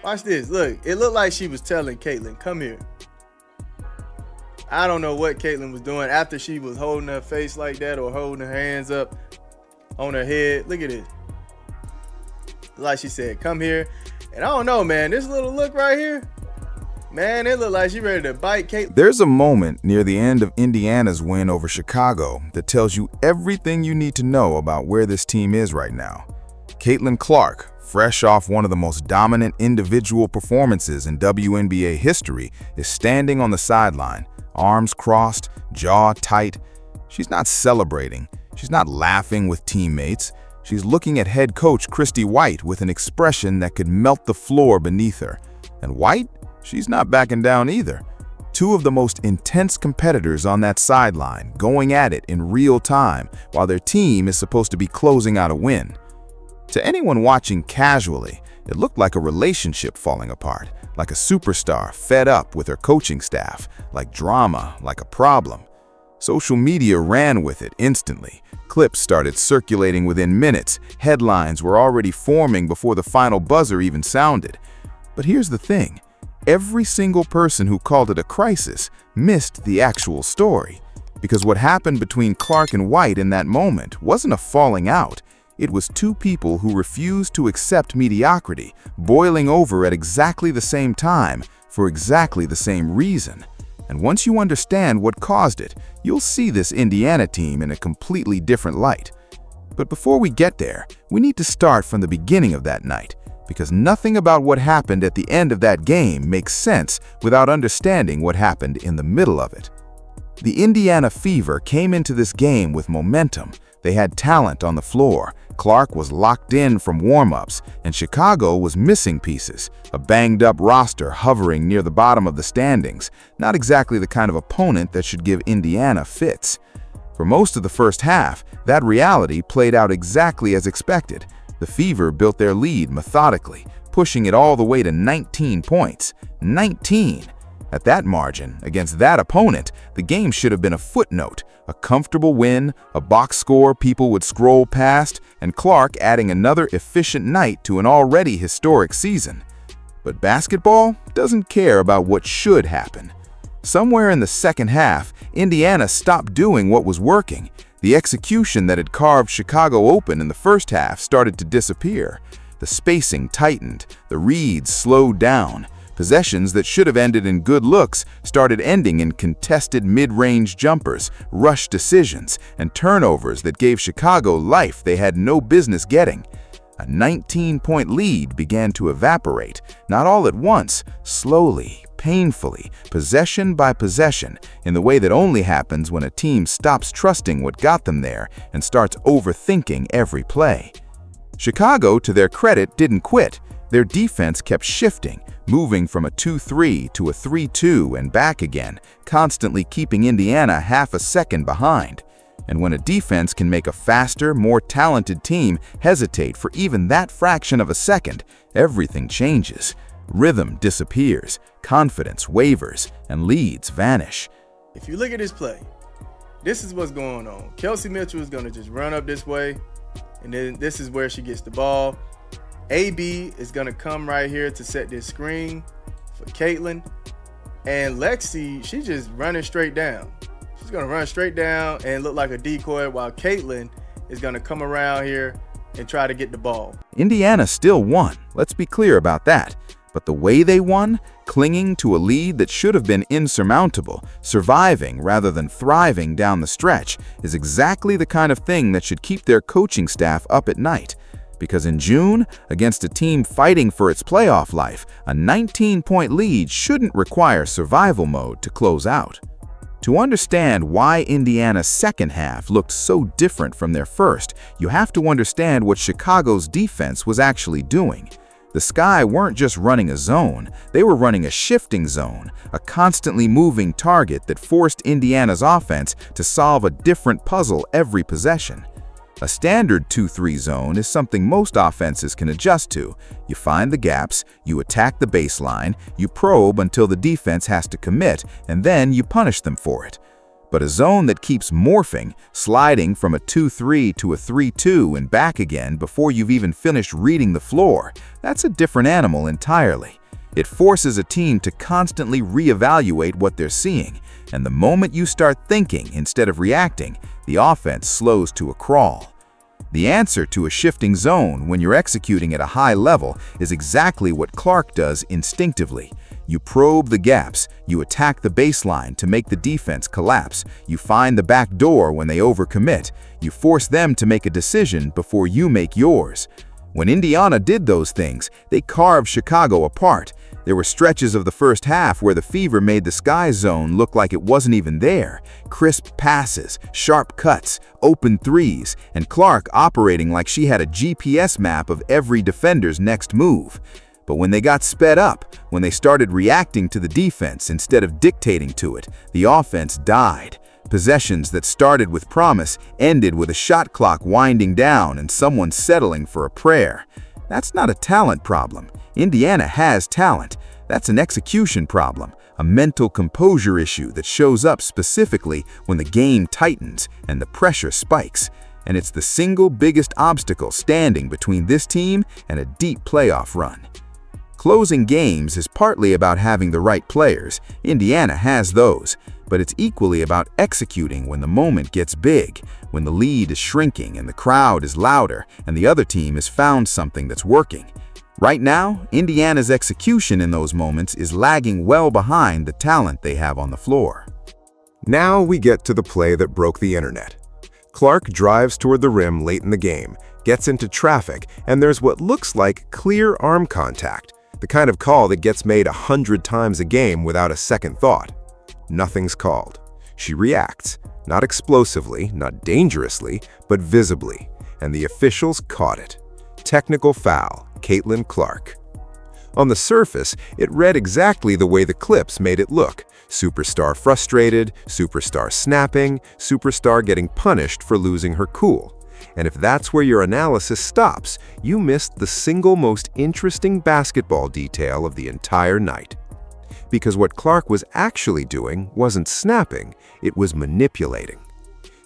Watch this. Look, it looked like she was telling Caitlin, come here. I don't know what Caitlin was doing after she was holding her face like that or holding her hands up on her head. Look at this. Like she said, come here. And I don't know, man, this little look right here, man, it looked like she ready to bite Caitlin. There's a moment near the end of Indiana's win over Chicago that tells you everything you need to know about where this team is right now. Caitlin Clark, fresh off one of the most dominant individual performances in WNBA history, is standing on the sideline, arms crossed, jaw tight. She's not celebrating. She's not laughing with teammates. She's looking at head coach Christy White with an expression that could melt the floor beneath her. And White? She's not backing down either. Two of the most intense competitors on that sideline, going at it in real time while their team is supposed to be closing out a win. To anyone watching casually, it looked like a relationship falling apart, like a superstar fed up with her coaching staff, like drama, like a problem. Social media ran with it instantly. Clips started circulating within minutes. Headlines were already forming before the final buzzer even sounded. But here's the thing. Every single person who called it a crisis missed the actual story. Because what happened between Clark and White in that moment wasn't a falling out. It was two people who refused to accept mediocrity, boiling over at exactly the same time for exactly the same reason. And once you understand what caused it, you'll see this Indiana team in a completely different light. But before we get there, we need to start from the beginning of that night, because nothing about what happened at the end of that game makes sense without understanding what happened in the middle of it. The Indiana Fever came into this game with momentum. They had talent on the floor. Clark was locked in from warm-ups, and Chicago was missing pieces, a banged-up roster hovering near the bottom of the standings, not exactly the kind of opponent that should give Indiana fits. For most of the first half, that reality played out exactly as expected. The Fever built their lead methodically, pushing it all the way to 19 points. 19! At that margin, against that opponent, the game should have been a footnote, a comfortable win, a box score people would scroll past, and Clark adding another efficient night to an already historic season. But basketball doesn't care about what should happen. Somewhere in the second half, Indiana stopped doing what was working. The execution that had carved Chicago open in the first half started to disappear. The spacing tightened, the reads slowed down. Possessions that should have ended in good looks started ending in contested mid-range jumpers, rushed decisions, and turnovers that gave Chicago life they had no business getting. A 19-point lead began to evaporate, not all at once, slowly, painfully, possession by possession, in the way that only happens when a team stops trusting what got them there and starts overthinking every play. Chicago, to their credit, didn't quit. Their defense kept shifting, moving from a 2-3 to a 3-2 and back again, constantly keeping Indiana half a second behind. And when a defense can make a faster, more talented team hesitate for even that fraction of a second, everything changes. Rhythm disappears, confidence wavers, and leads vanish. If you look at this play, this is what's going on. Kelsey Mitchell is going to just run up this way, and then this is where she gets the ball. AB is going to come right here to set this screen for Caitlin. And Lexi, she's just running straight down. She's going to run straight down and look like a decoy, while Caitlin is going to come around here and try to get the ball. Indiana still won, let's be clear about that. But the way they won, clinging to a lead that should have been insurmountable, surviving rather than thriving down the stretch, is exactly the kind of thing that should keep their coaching staff up at night. Because in June, against a team fighting for its playoff life, a 19-point lead shouldn't require survival mode to close out. To understand why Indiana's second half looked so different from their first, you have to understand what Chicago's defense was actually doing. The Sky weren't just running a zone, they were running a shifting zone, a constantly moving target that forced Indiana's offense to solve a different puzzle every possession. A standard 2-3 zone is something most offenses can adjust to. You find the gaps, you attack the baseline, you probe until the defense has to commit, and then you punish them for it. But a zone that keeps morphing, sliding from a 2-3 to a 3-2 and back again before you've even finished reading the floor, that's a different animal entirely. It forces a team to constantly reevaluate what they're seeing, and the moment you start thinking instead of reacting, the offense slows to a crawl. The answer to a shifting zone when you're executing at a high level is exactly what Clark does instinctively. You probe the gaps, you attack the baseline to make the defense collapse, you find the back door when they overcommit, you force them to make a decision before you make yours. When Indiana did those things, they carved Chicago apart. There were stretches of the first half where the Fever made the Sky Zone look like it wasn't even there. Crisp passes, sharp cuts, open threes, and Clark operating like she had a GPS map of every defender's next move. But when they got sped up, when they started reacting to the defense instead of dictating to it, the offense died. Possessions that started with promise ended with a shot clock winding down and someone settling for a prayer. That's not a talent problem. Indiana has talent. That's an execution problem, a mental composure issue that shows up specifically when the game tightens and the pressure spikes. And it's the single biggest obstacle standing between this team and a deep playoff run. Closing games is partly about having the right players. Indiana has those. But it's equally about executing when the moment gets big, when the lead is shrinking and the crowd is louder and the other team has found something that's working. Right now, Indiana's execution in those moments is lagging well behind the talent they have on the floor. Now we get to the play that broke the internet. Clark drives toward the rim late in the game, gets into traffic, and there's what looks like clear arm contact, the kind of call that gets made 100 times a game without a second thought. Nothing's called. She reacts, not explosively, not dangerously, but visibly, and the officials caught it. Technical foul, Caitlin Clark. On the surface, it read exactly the way the clips made it look. Superstar frustrated, superstar snapping, superstar getting punished for losing her cool. And if that's where your analysis stops, you missed the single most interesting basketball detail of the entire night. Because what Clark was actually doing wasn't snapping, it was manipulating.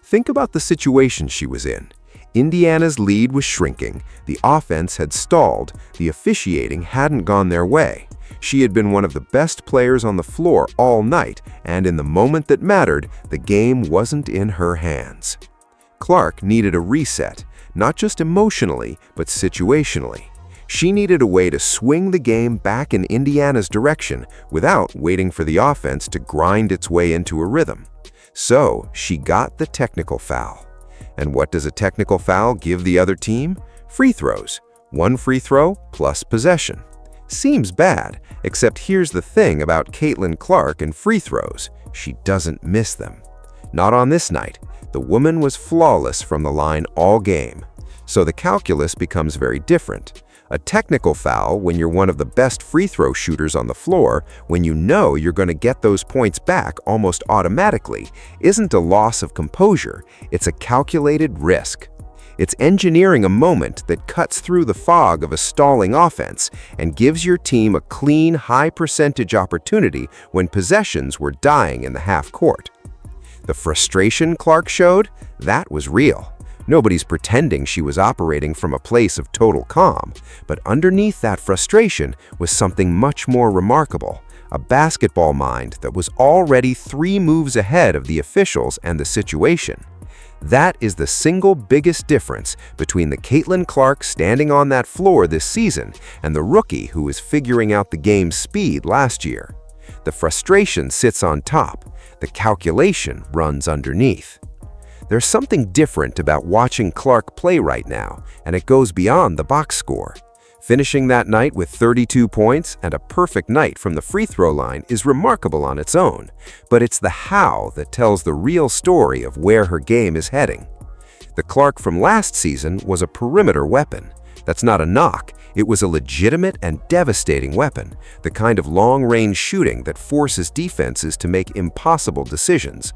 Think about the situation she was in. Indiana's lead was shrinking, the offense had stalled, the officiating hadn't gone their way. She had been one of the best players on the floor all night, and in the moment that mattered, the game wasn't in her hands. Clark needed a reset, not just emotionally, but situationally. She needed a way to swing the game back in Indiana's direction without waiting for the offense to grind its way into a rhythm. So she got the technical foul. And what does a technical foul give the other team? Free throws. One free throw plus possession. Seems bad, except here's the thing about Caitlin Clark and free throws. She doesn't miss them. Not on this night. The woman was flawless from the line all game. So the calculus becomes very different. A technical foul when you're one of the best free throw shooters on the floor, when you know you're going to get those points back almost automatically, isn't a loss of composure, it's a calculated risk. It's engineering a moment that cuts through the fog of a stalling offense and gives your team a clean, high-percentage opportunity when possessions were dying in the half court. The frustration Clark showed, that was real. Nobody's pretending she was operating from a place of total calm, but underneath that frustration was something much more remarkable, a basketball mind that was already 3 moves ahead of the officials and the situation. That is the single biggest difference between the Caitlin Clark standing on that floor this season and the rookie who was figuring out the game's speed last year. The frustration sits on top, the calculation runs underneath. There's something different about watching Clark play right now, and it goes beyond the box score. Finishing that night with 32 points and a perfect night from the free throw line is remarkable on its own, but it's the how that tells the real story of where her game is heading. The Clark from last season was a perimeter weapon. That's not a knock. It was a legitimate and devastating weapon, the kind of long-range shooting that forces defenses to make impossible decisions.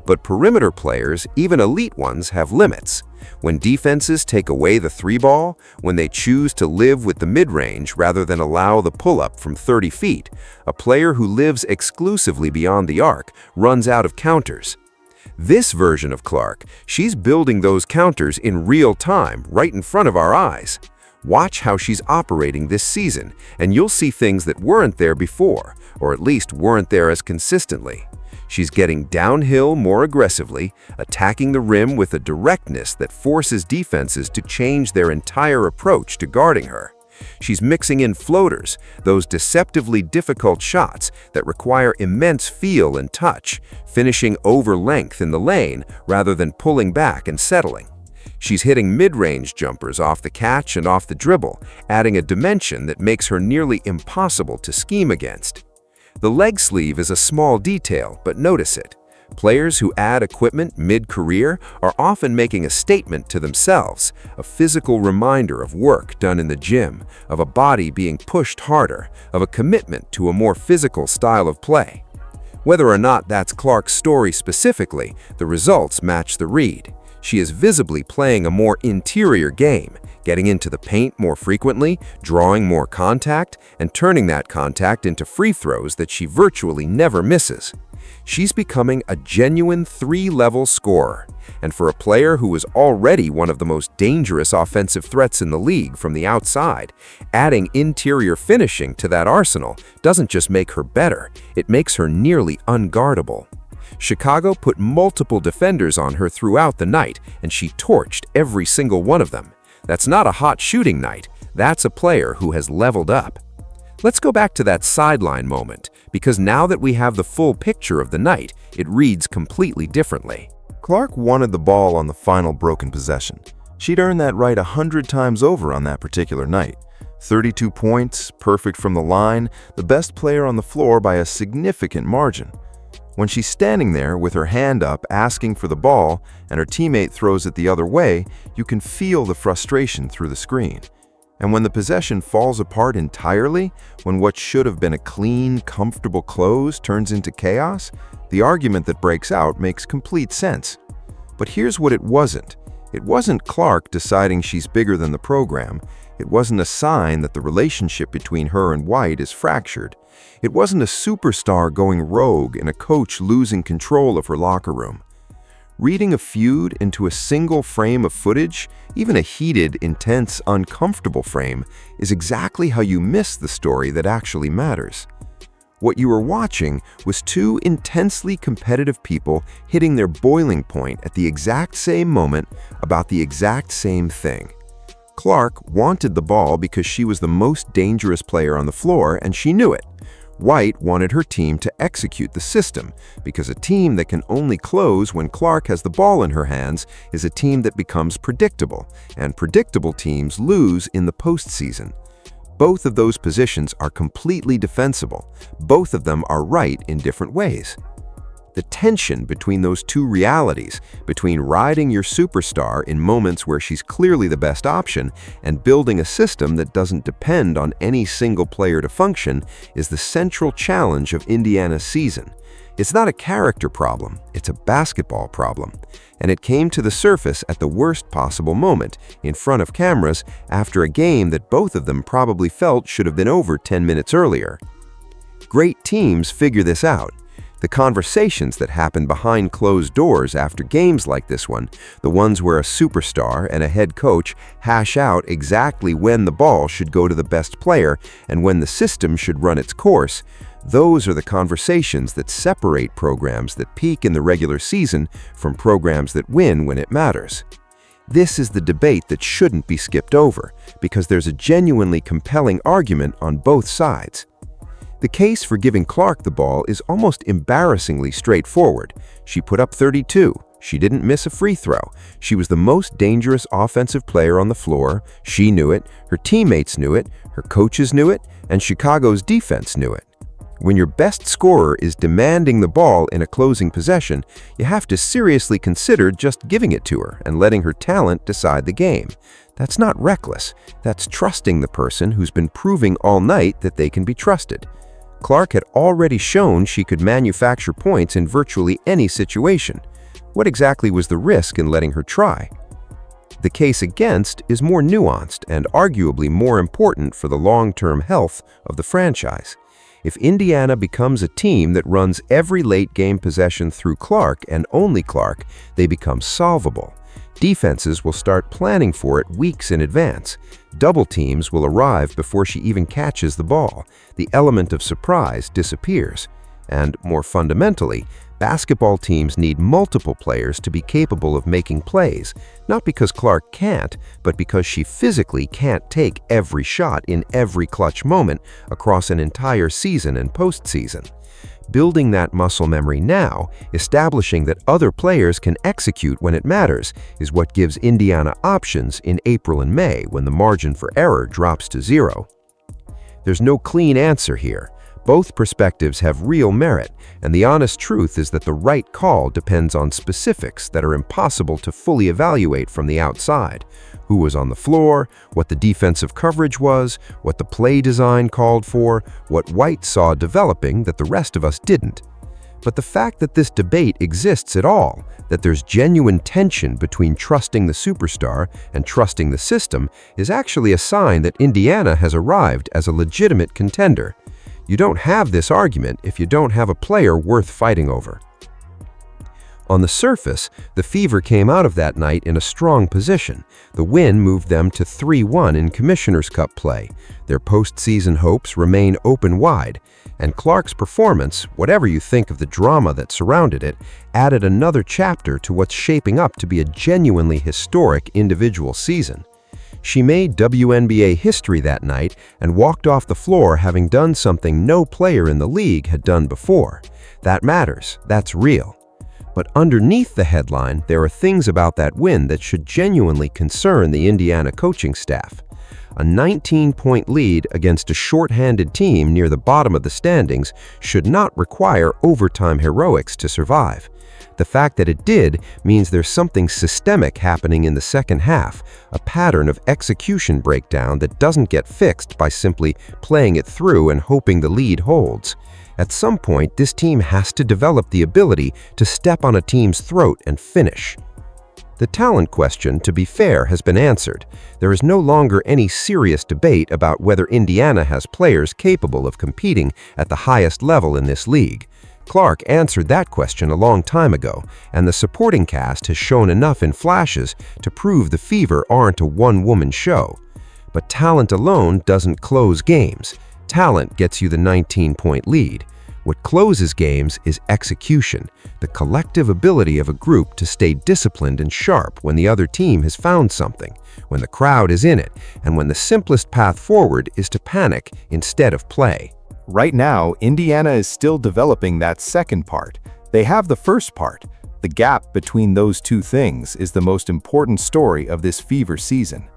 But perimeter players, even elite ones, have limits. When defenses take away the 3-ball, when they choose to live with the mid-range rather than allow the pull-up from 30 feet, a player who lives exclusively beyond the arc runs out of counters. This version of Clark, she's building those counters in real time, right in front of our eyes. Watch how she's operating this season, and you'll see things that weren't there before, or at least weren't there as consistently. She's getting downhill more aggressively, attacking the rim with a directness that forces defenses to change their entire approach to guarding her. She's mixing in floaters, those deceptively difficult shots that require immense feel and touch, finishing over length in the lane rather than pulling back and settling. She's hitting mid-range jumpers off the catch and off the dribble, adding a dimension that makes her nearly impossible to scheme against. The leg sleeve is a small detail, but notice it. Players who add equipment mid-career are often making a statement to themselves, a physical reminder of work done in the gym, of a body being pushed harder, of a commitment to a more physical style of play. Whether or not that's Clark's story specifically, the results match the read. She is visibly playing a more interior game, getting into the paint more frequently, drawing more contact, and turning that contact into free throws that she virtually never misses. She's becoming a genuine three-level scorer, and for a player who is already one of the most dangerous offensive threats in the league from the outside, adding interior finishing to that arsenal doesn't just make her better, it makes her nearly unguardable. Chicago put multiple defenders on her throughout the night, and she torched every single one of them. That's not a hot shooting night, that's a player who has leveled up. Let's go back to that sideline moment, because now that we have the full picture of the night, it reads completely differently. Clark wanted the ball on the final broken possession. She'd earned that right 100 times over on that particular night. 32 points, perfect from the line, the best player on the floor by a significant margin. When she's standing there with her hand up asking for the ball and her teammate throws it the other way, you can feel the frustration through the screen. And when the possession falls apart entirely, when what should have been a clean, comfortable close turns into chaos, the argument that breaks out makes complete sense. But here's what it wasn't. It wasn't Clark deciding she's bigger than the program. It wasn't a sign that the relationship between her and White is fractured. It wasn't a superstar going rogue and a coach losing control of her locker room. Reading a feud into a single frame of footage, even a heated, intense, uncomfortable frame, is exactly how you miss the story that actually matters. What you were watching was two intensely competitive people hitting their boiling point at the exact same moment about the exact same thing. Clark wanted the ball because she was the most dangerous player on the floor, and she knew it. White wanted her team to execute the system, because a team that can only close when Clark has the ball in her hands is a team that becomes predictable, and predictable teams lose in the postseason. Both of those positions are completely defensible. Both of them are right in different ways. The tension between those two realities, between riding your superstar in moments where she's clearly the best option and building a system that doesn't depend on any single player to function, is the central challenge of Indiana's season. It's not a character problem, it's a basketball problem. And it came to the surface at the worst possible moment, in front of cameras, after a game that both of them probably felt should have been over 10 minutes earlier. Great teams figure this out. The conversations that happen behind closed doors after games like this one, the ones where a superstar and a head coach hash out exactly when the ball should go to the best player and when the system should run its course, those are the conversations that separate programs that peak in the regular season from programs that win when it matters. This is the debate that shouldn't be skipped over, because there's a genuinely compelling argument on both sides. The case for giving Clark the ball is almost embarrassingly straightforward. She put up 32. She didn't miss a free throw. She was the most dangerous offensive player on the floor. She knew it, her teammates knew it, her coaches knew it, and Chicago's defense knew it. When your best scorer is demanding the ball in a closing possession, you have to seriously consider just giving it to her and letting her talent decide the game. That's not reckless. That's trusting the person who's been proving all night that they can be trusted. Clark had already shown she could manufacture points in virtually any situation. What exactly was the risk in letting her try? The case against is more nuanced and arguably more important for the long-term health of the franchise. If Indiana becomes a team that runs every late-game possession through Clark and only Clark, they become solvable. Defenses will start planning for it weeks in advance. Double teams will arrive before she even catches the ball. The element of surprise disappears. And more fundamentally, basketball teams need multiple players to be capable of making plays, not because Clark can't, but because she physically can't take every shot in every clutch moment across an entire season and postseason. Building that muscle memory now, establishing that other players can execute when it matters, is what gives Indiana options in April and May when the margin for error drops to 0. There's no clean answer here. Both perspectives have real merit, and the honest truth is that the right call depends on specifics that are impossible to fully evaluate from the outside. Who was on the floor, what the defensive coverage was, what the play design called for, what White saw developing that the rest of us didn't. But the fact that this debate exists at all, that there's genuine tension between trusting the superstar and trusting the system, is actually a sign that Indiana has arrived as a legitimate contender. You don't have this argument if you don't have a player worth fighting over. On the surface, the Fever came out of that night in a strong position. The win moved them to 3-1 in Commissioner's Cup play. Their postseason hopes remain open wide, and Clark's performance, whatever you think of the drama that surrounded it, added another chapter to what's shaping up to be a genuinely historic individual season. She made WNBA history that night and walked off the floor having done something no player in the league had done before. That matters. That's real. But underneath the headline, there are things about that win that should genuinely concern the Indiana coaching staff. A 19-point lead against a short-handed team near the bottom of the standings should not require overtime heroics to survive. The fact that it did means there's something systemic happening in the second half, a pattern of execution breakdown that doesn't get fixed by simply playing it through and hoping the lead holds. At some point, this team has to develop the ability to step on a team's throat and finish. The talent question, to be fair, has been answered. There is no longer any serious debate about whether Indiana has players capable of competing at the highest level in this league. Clark answered that question a long time ago, and the supporting cast has shown enough in flashes to prove the Fever aren't a one-woman show. But talent alone doesn't close games. Talent gets you the 19-point lead. What closes games is execution, the collective ability of a group to stay disciplined and sharp when the other team has found something, when the crowd is in it, and when the simplest path forward is to panic instead of play. Right now, Indiana is still developing that second part. They have the first part. The gap between those two things is the most important story of this Fever season.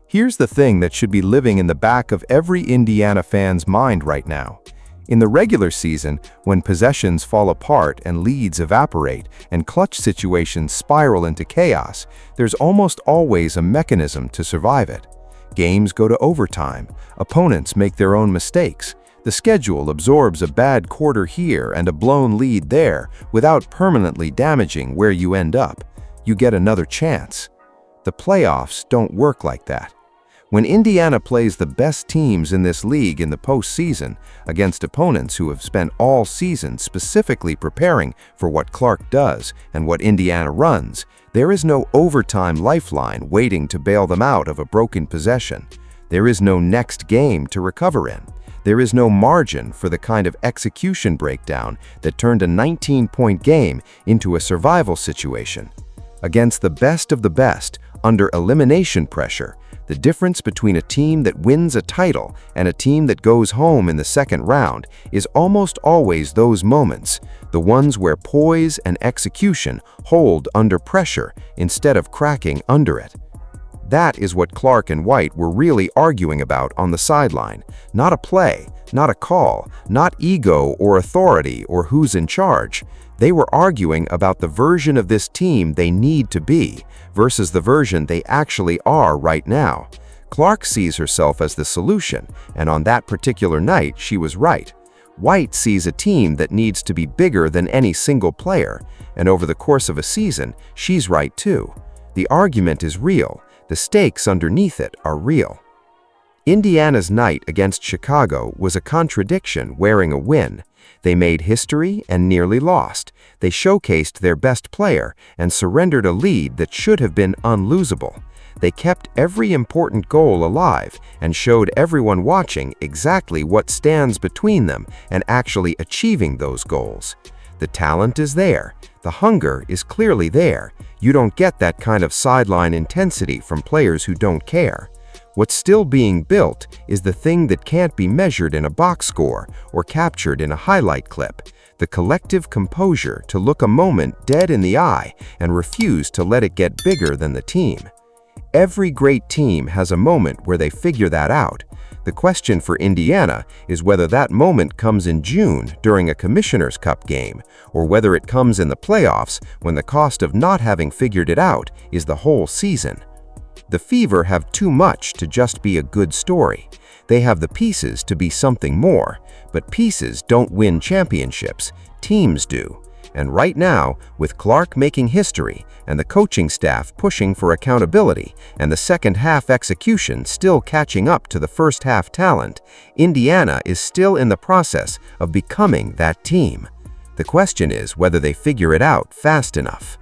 Here's the thing that should be living in the back of every Indiana fan's mind right now. In the regular season, when possessions fall apart and leads evaporate and clutch situations spiral into chaos, there's almost always a mechanism to survive it. Games go to overtime. Opponents make their own mistakes. The schedule absorbs a bad quarter here and a blown lead there without permanently damaging where you end up. You get another chance. The playoffs don't work like that. When Indiana plays the best teams in this league in the postseason against opponents who have spent all season specifically preparing for what Clark does and what Indiana runs, there is no overtime lifeline waiting to bail them out of a broken possession. There is no next game to recover in. There is no margin for the kind of execution breakdown that turned a 19-point game into a survival situation. Against the best of the best, under elimination pressure, the difference between a team that wins a title and a team that goes home in the second round is almost always those moments, the ones where poise and execution hold under pressure instead of cracking under it. That is what Clark and White were really arguing about on the sideline. Not a play, not a call, not ego or authority or who's in charge. They were arguing about the version of this team they need to be versus the version they actually are right now. Clark sees herself as the solution, and on that particular night, she was right. White sees a team that needs to be bigger than any single player, and over the course of a season, she's right too. The argument is real. The stakes underneath it are real. Indiana's night against Chicago was a contradiction wearing a win. They made history and nearly lost. They showcased their best player and surrendered a lead that should have been unlosable. They kept every important goal alive and showed everyone watching exactly what stands between them and actually achieving those goals. The talent is there. The hunger is clearly there. You don't get that kind of sideline intensity from players who don't care. What's still being built is the thing that can't be measured in a box score or captured in a highlight clip, the collective composure to look a moment dead in the eye and refuse to let it get bigger than the team. Every great team has a moment where they figure that out. The question for Indiana is whether that moment comes in June during a Commissioner's Cup game, or whether it comes in the playoffs when the cost of not having figured it out is the whole season. The Fever have too much to just be a good story. They have the pieces to be something more, but pieces don't win championships, teams do. And right now, with Clark making history and the coaching staff pushing for accountability and the second half execution still catching up to the first half talent, Indiana is still in the process of becoming that team. The question is whether they figure it out fast enough.